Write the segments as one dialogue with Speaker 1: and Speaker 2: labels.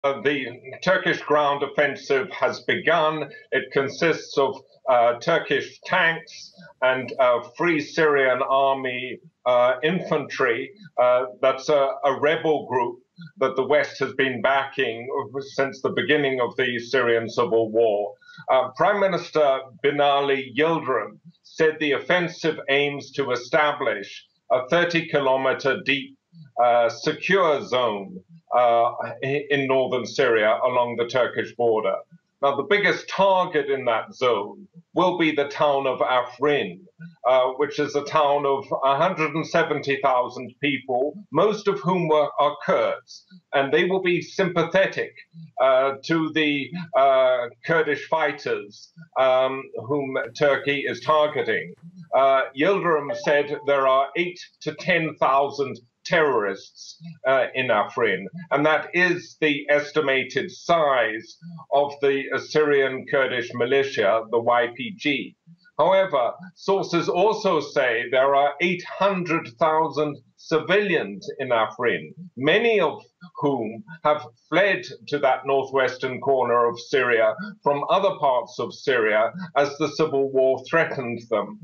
Speaker 1: The Turkish ground offensive has begun. It consists of Turkish tanks and Free Syrian Army infantry. That's a rebel group that the West has been backing since the beginning of the Syrian civil war. Prime Minister Binali Yildirim said the offensive aims to establish a 30-kilometer deep secure zone in northern Syria along the Turkish border. Now, the biggest target in that zone will be the town of Afrin, which is a town of 170,000 people, most of whom are Kurds, and they will be sympathetic to the Kurdish fighters whom Turkey is targeting. Yildirim said there are 8 to 10,000 terrorists in Afrin, and that is the estimated size of the Syrian Kurdish militia, the YPG. However, sources also say there are 800,000 civilians in Afrin, many of whom have fled to that northwestern corner of Syria from other parts of Syria as the civil war threatened them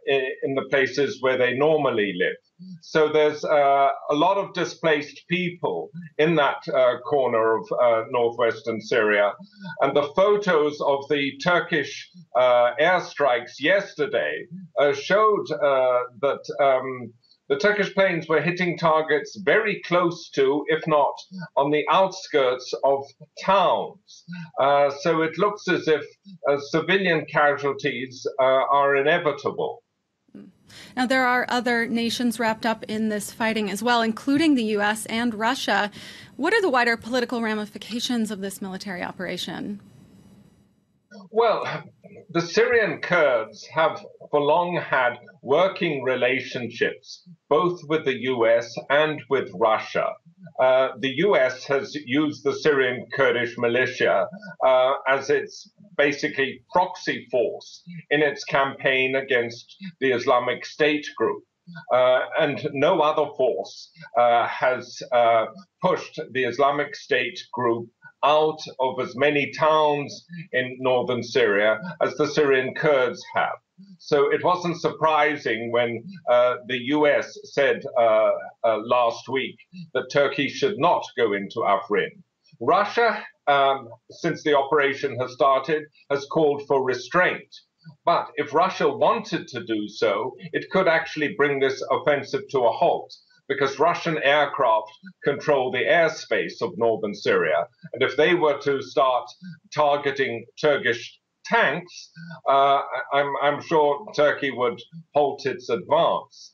Speaker 1: in the places where they normally live. So there's a lot of displaced people in that corner of northwestern Syria. And the photos of the Turkish airstrikes yesterday showed that the Turkish planes were hitting targets very close to, if not on the outskirts of towns. So it looks as if civilian casualties are inevitable.
Speaker 2: Now, there are other nations wrapped up in this fighting as well, including the U.S. and Russia. What are the wider political ramifications of this military operation?
Speaker 1: Well, the Syrian Kurds have for long had working relationships, both with the US and with Russia. The US has used the Syrian Kurdish militia as its basically proxy force in its campaign against the Islamic State group. And no other force has pushed the Islamic State group out of as many towns in northern Syria as the Syrian Kurds have. So it wasn't surprising when the US said last week that Turkey should not go into Afrin. Russia, since the operation has started, has called for restraint. But if Russia wanted to do so, it could actually bring this offensive to a halt, because Russian aircraft control the airspace of northern Syria. And if they were to start targeting Turkish tanks, I'm sure Turkey would halt its advance.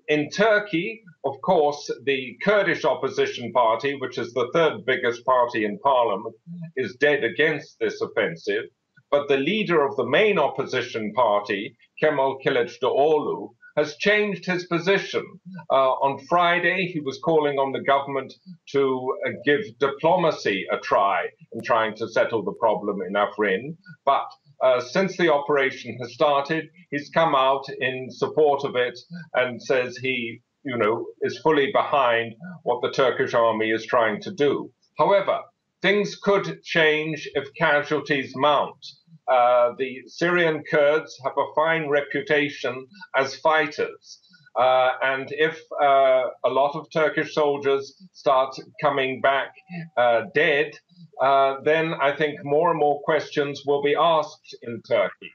Speaker 1: In Turkey, of course, the Kurdish opposition party, which is the third biggest party in parliament, is dead against this offensive. But the leader of the main opposition party, Kemal Kılıçdaroğlu, has changed his position. On Friday, he was calling on the government to give diplomacy a try in trying to settle the problem in Afrin. But since the operation has started, he's come out in support of it and says he, is fully behind what the Turkish army is trying to do. However, things could change if casualties mount. The Syrian Kurds have a fine reputation as fighters. And if a lot of Turkish soldiers start coming back dead, then I think more and more questions will be asked in Turkey.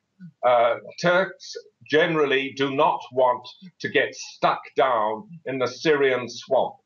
Speaker 1: Turks generally do not want to get stuck down in the Syrian swamp.